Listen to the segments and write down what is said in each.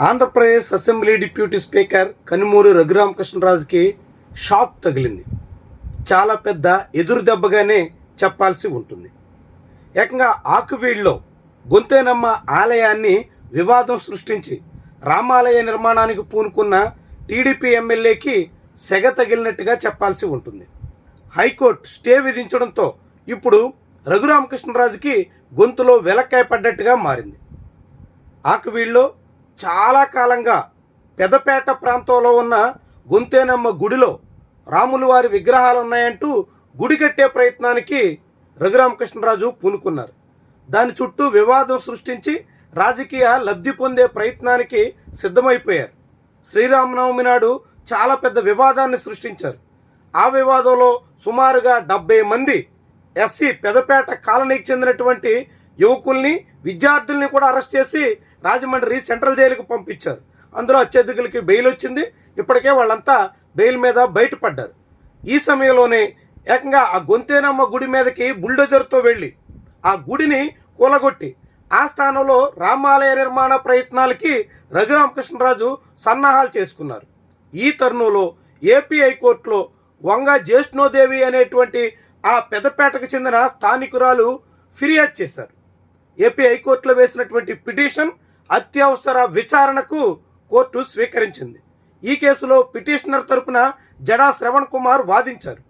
Andhra Pradesh assembly deputy speaker Kanumuri రఘురామకృష్ణరాజుకి shock తగిలింది. చాలా పెద్ద ఎదురు దెబ్బగానే చెప్పాల్సి ఉంటుంది. ఏకంగా ఆకువీడులో గొంతేనమ్మ ఆలయాన్ని వివాదం సృష్టించి రామాలయ నిర్మాణానికి పూనుకున్న టీడీపీ ఎమ్మెల్యేకి సెగ తగిలినట్టుగా చెప్పాల్సి ఉంటుంది. హైకోర్టు స్టే విధించడంతో ఇప్పుడు రఘురామకృష్ణరాజుకి గొంతులో వెలక్కాయ పడ్డట్టుగా మారింది. ఆకువీడులో చాలా కాలంగా పెదపేట ప్రాంతంలో ఉన్న గొంతేనమ్మ గుడిలో రాములు వారి విగ్రహాలు ఉన్నాయంటూ గుడి కట్టే ప్రయత్నానికి రఘురామకృష్ణరాజు పూనుకున్నారు. దాని చుట్టూ వివాదం సృష్టించి రాజకీయ లబ్ధి పొందే ప్రయత్నానికి సిద్ధమైపోయారు. శ్రీరామనవమి నాడు చాలా పెద్ద వివాదాన్ని సృష్టించారు. ఆ వివాదంలో సుమారుగా 70 మంది ఎస్సీ పెదపేట కాలనీకి చెందినటువంటి యువకుల్ని, విద్యార్థుల్ని కూడా అరెస్ట్ చేసి రాజమండ్రి సెంట్రల్ జైలుకు పంపించారు. అందులో అత్యధికులకి బెయిల్ వచ్చింది. ఇప్పటికే వాళ్ళంతా బెయిల్ మీద బయటపడ్డారు. ఈ సమయంలోనే ఏకంగా ఆ గొంతేనమ్మ గుడి మీదకి బుల్డోజర్తో వెళ్ళి ఆ గుడిని కూలగొట్టి ఆ స్థానంలో రామాలయ నిర్మాణ ప్రయత్నాలకి రఘురామకృష్ణరాజు సన్నాహాలు చేసుకున్నారు. ఈ తరుణంలో ఏపీ హైకోర్టులో వంగ జ్యేష్ఠోదేవి అనేటువంటి ఆ పెదపేటకు చెందిన స్థానికురాలు ఫిర్యాదు చేశారు. ఏపీ హైకోర్టులో వేసినటువంటి పిటిషన్ అత్యవసర విచారణకు కోర్టు స్వీకరించింది. ఈ కేసులో పిటిషనర్ తరపున జడా శ్రవణ్ కుమార్ వాదించారు.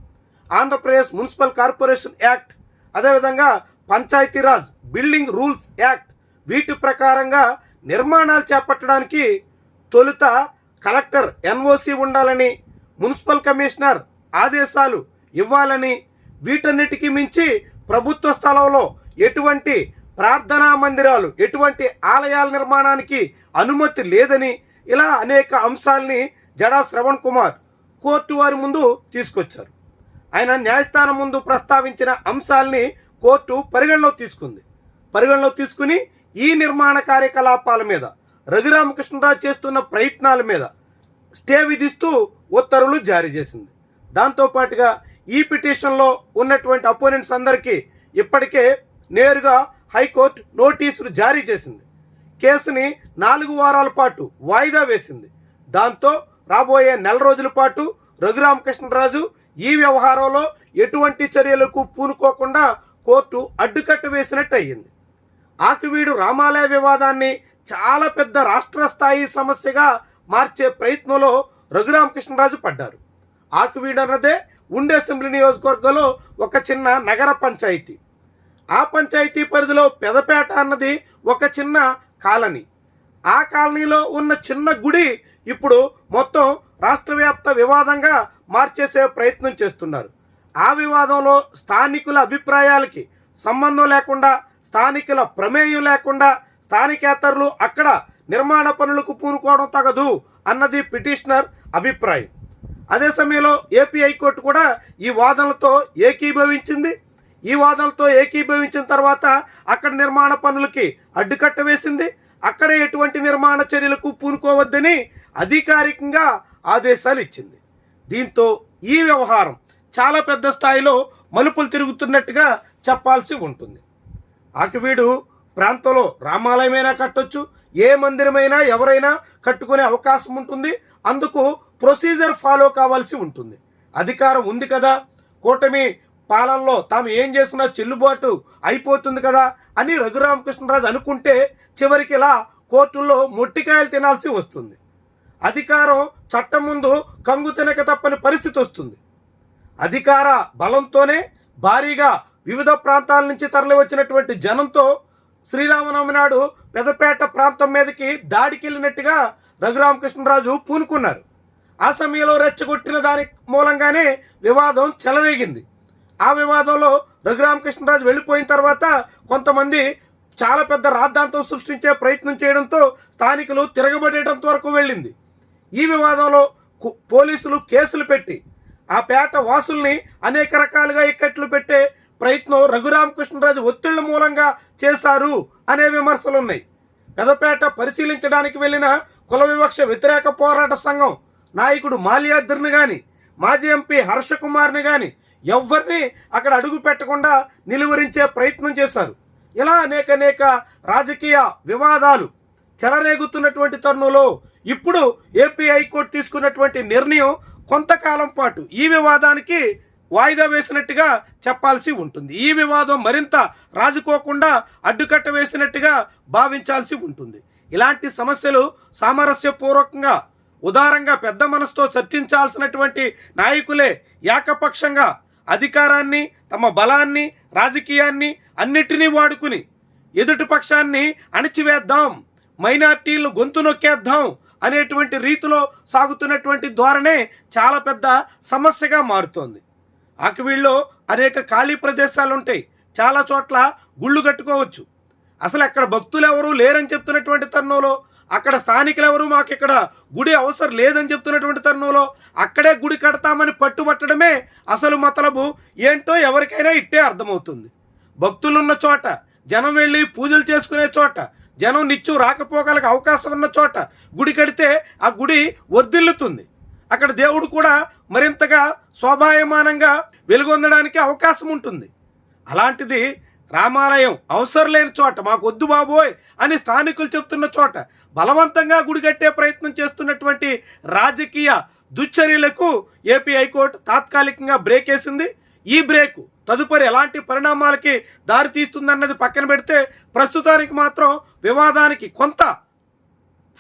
ఆంధ్రప్రదేశ్ మున్సిపల్ కార్పొరేషన్ యాక్ట్, అదేవిధంగా పంచాయతీరాజ్ బిల్డింగ్ రూల్స్ యాక్ట్ వీటి ప్రకారంగా నిర్మాణాలు చేపట్టడానికి తొలుత కలెక్టర్ ఎన్ఓసి ఉండాలని, మున్సిపల్ కమిషనర్ ఆదేశాలు ఇవ్వాలని, వీటన్నిటికీ మించి ప్రభుత్వ స్థలంలో ఎటువంటి ప్రార్థనా మందిరాలు, ఎటువంటి ఆలయాల నిర్మాణానికి అనుమతి లేదని, ఇలా అనేక అంశాలని జడా శ్రవణ్ కుమార్ కోర్టు వారి ముందు తీసుకొచ్చారు. ఆయన న్యాయస్థానం ముందు ప్రస్తావించిన అంశాలని కోర్టు పరిగణలోకి తీసుకుని ఈ నిర్మాణ కార్యకలాపాల మీద రఘురామకృష్ణరాజు చేస్తున్న ప్రయత్నాల మీద స్టే విధిస్తూ ఉత్తర్వులు జారీ చేసింది. దాంతోపాటుగా ఈ పిటిషన్లో ఉన్నటువంటి అపోనెంట్స్ అందరికీ ఇప్పటికే నేరుగా హైకోర్టు నోటీసులు జారీ చేసింది. కేసుని 4 వారాల పాటు వాయిదా వేసింది. దాంతో రాబోయే నెల రోజుల పాటు రఘురామకృష్ణరాజు ఈ వ్యవహారంలో ఎటువంటి చర్యలకు పూనుకోకుండా కోర్టు అడ్డుకట్ట వేసినట్టు అయ్యింది. ఆకువీడు రామాలయ వివాదాన్ని చాలా పెద్ద రాష్ట్ర స్థాయి సమస్యగా మార్చే ప్రయత్నంలో రఘురామకృష్ణరాజు పడ్డారు. ఆకువీడు అన్నదే ఉండే అసెంబ్లీ నియోజకవర్గంలో ఒక చిన్న నగర పంచాయతీ. ఆ పంచాయతీ పరిధిలో పెదపేట అన్నది ఒక చిన్న కాలనీ. ఆ కాలనీలో ఉన్న చిన్న గుడి ఇప్పుడు మొత్తం రాష్ట్ర వ్యాప్త వివాదంగా మార్చేసే ప్రయత్నం చేస్తున్నారు. ఆ వివాదంలో స్థానికుల అభిప్రాయాలకి సంబంధం లేకుండా, స్థానికుల ప్రమేయం లేకుండా స్థానికేతరులు అక్కడ నిర్మాణ పనులకు పూనుకోవడం తగదు అన్నది పిటిషనర్ అభిప్రాయం. అదే సమయంలో ఏపీ హైకోర్టు కూడా ఈ వాదనలతో ఏకీభవించింది. ఈ వాదనలతో ఏకీభవించిన తర్వాత అక్కడ నిర్మాణ పనులకి అడ్డుకట్ట వేసింది. అక్కడే ఎటువంటి నిర్మాణ చర్యలకు పూనుకోవద్దని అధికారికంగా ఆదేశాలు ఇచ్చింది. దీంతో ఈ వ్యవహారం చాలా పెద్ద స్థాయిలో మలుపులు తిరుగుతున్నట్టుగా చెప్పాల్సి ఉంటుంది. ఆకువీడు ప్రాంతంలో రామాలయమైనా కట్టొచ్చు, ఏ మందిరమైనా ఎవరైనా కట్టుకునే అవకాశం ఉంటుంది. అందుకు ప్రొసీజర్ ఫాలో కావాల్సి ఉంటుంది. అధికారం ఉంది కదా, కూటమి పాలనలో తాము ఏం చేసినా చెల్లుబాటు అయిపోతుంది కదా అని రఘురామకృష్ణరాజు అనుకుంటే చివరికి ఇలా కోర్టుల్లో మొట్టికాయలు తినాల్సి వస్తుంది. అధికారం చట్టం ముందు కంగు తినక తప్పని పరిస్థితి వస్తుంది. అధికార బలంతోనే భారీగా వివిధ ప్రాంతాల నుంచి తరలి వచ్చినటువంటి జనంతో శ్రీరామనవమి నాడు పెదపేట ప్రాంతం మీదకి దాడికి వెళ్ళినట్టుగా రఘురామకృష్ణరాజు పూనుకున్నారు. ఆ సమయంలో రెచ్చగొట్టిన దాని మూలంగానే వివాదం చెలరేగింది. ఆ వివాదంలో రఘురామకృష్ణరాజు వెళ్ళిపోయిన తర్వాత కొంతమంది చాలా పెద్ద రాద్ధాంతం సృష్టించే ప్రయత్నం చేయడంతో స్థానికులు తిరగబడేటంత వరకు వెళ్ళింది. ఈ వివాదంలో పోలీసులు కేసులు పెట్టి ఆ పేట వాసుల్ని అనేక రకాలుగా ఇక్కట్లు పెట్టే ప్రయత్నం రఘురామకృష్ణరాజు ఒత్తిళ్ల మూలంగా చేశారు అనే విమర్శలు ఉన్నాయి. పెదపేట పరిశీలించడానికి వెళ్ళిన కుల వివక్ష వ్యతిరేక పోరాట సంఘం నాయకుడు మాల్యాద్రిని కానీ, మాజీ ఎంపీ హర్షకుమార్ని కానీ ఎవరిని అక్కడ అడుగు పెట్టకుండా నిలువరించే ప్రయత్నం చేశారు. ఇలా అనేక రాజకీయ వివాదాలు చెలరేగుతున్నటువంటి తరుణంలో ఇప్పుడు ఏపీ హైకోర్టు తీసుకున్నటువంటి నిర్ణయం కొంతకాలం పాటు ఈ వివాదానికి వాయిదా వేసినట్టుగా చెప్పాల్సి ఉంటుంది. ఈ వివాదం మరింత రాజుకోకుండా అడ్డుకట్ట వేసినట్టుగా భావించాల్సి ఉంటుంది. ఇలాంటి సమస్యలు సామరస్యపూర్వకంగా ఉదారంగా పెద్ద మనసుతో చర్చించాల్సినటువంటి నాయకులే ఏకపక్షంగా అధికారాన్ని, తమ బలాన్ని, రాజకీయాన్ని అన్నిటినీ వాడుకుని ఎదుటి పక్షాన్ని అణిచివేద్దాం, మైనార్టీలు గొంతు నొక్కేద్దాం అనేటువంటి రీతిలో సాగుతున్నటువంటి ధోరణే చాలా పెద్ద సమస్యగా మారుతోంది. ఆకివీడులో అనేక ఖాళీ ప్రదేశాలు ఉంటాయి. చాలా చోట్ల గుళ్ళు కట్టుకోవచ్చు. అసలు అక్కడ భక్తులు ఎవరు లేరని చెప్తున్నటువంటి తరుణంలో, అక్కడ స్థానికులు ఎవరు మాకు ఇక్కడ గుడి అవసరం లేదని చెప్తున్నటువంటి తరుణంలో అక్కడే గుడి కడతామని పట్టుబట్టడమే అసలు మతలబు ఏంటో ఎవరికైనా ఇట్టే అర్థమవుతుంది. భక్తులున్న చోట, జనం వెళ్ళి పూజలు చేసుకునే చోట, జనం నిత్యం రాకపోకలకు అవకాశం ఉన్న చోట గుడి కడితే ఆ గుడి వర్ధిల్లుతుంది. అక్కడ దేవుడు కూడా మరింతగా శోభాయమానంగా వెలుగొందడానికి అవకాశం ఉంటుంది. అలాంటిది రామాలయం అవసరం లేని చోట, మాకు వద్దు బాబోయ్ అని స్థానికులు చెప్తున్న చోట బలవంతంగా గుడి కట్టే ప్రయత్నం చేస్తున్నటువంటి రాజకీయ దుశ్చర్యలకు ఏపీ హైకోర్టు తాత్కాలికంగా బ్రేక్ వేసింది. ఈ బ్రేక్ తదుపరి ఎలాంటి పరిణామాలకి దారితీస్తుందన్నది పక్కన పెడితే ప్రస్తుతానికి మాత్రం వివాదానికి కొంత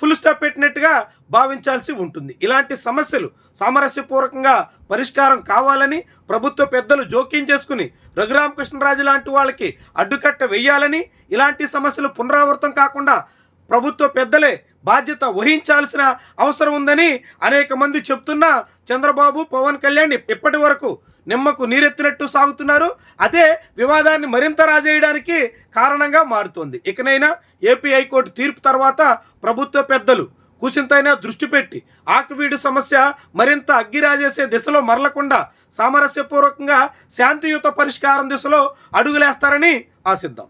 ఫుల్ స్టాప్ పెట్టినట్టుగా భావించాల్సి ఉంటుంది. ఇలాంటి సమస్యలు సామరస్యపూర్వకంగా పరిష్కారం కావాలని ప్రభుత్వ పెద్దలు జోక్యం చేసుకుని రఘురామకృష్ణరాజు లాంటి వాళ్ళకి అడ్డుకట్ట వెయ్యాలని, ఇలాంటి సమస్యలు పునరావృతం కాకుండా ప్రభుత్వ పెద్దలే బాధ్యత వహించాల్సిన అవసరం ఉందని అనేక మంది చెప్తున్నా చంద్రబాబు, పవన్ కళ్యాణ్ ఇప్పటి వరకు నిమ్మకు నీరెత్తినట్టు సాగుతున్నారు. అదే వివాదాన్ని మరింత రాజేయడానికి కారణంగా మారుతోంది. ఇకనైనా ఏపీ హైకోర్టు తీర్పు తర్వాత ప్రభుత్వ పెద్దలు కూసింతైనా దృష్టి పెట్టి ఆకివీడు సమస్య మరింత అగ్గిరాజేసే దిశలో మరలకుండా సామరస్యపూర్వకంగా శాంతియుత పరిష్కారం దిశలో అడుగులేస్తారని ఆశిద్దాం.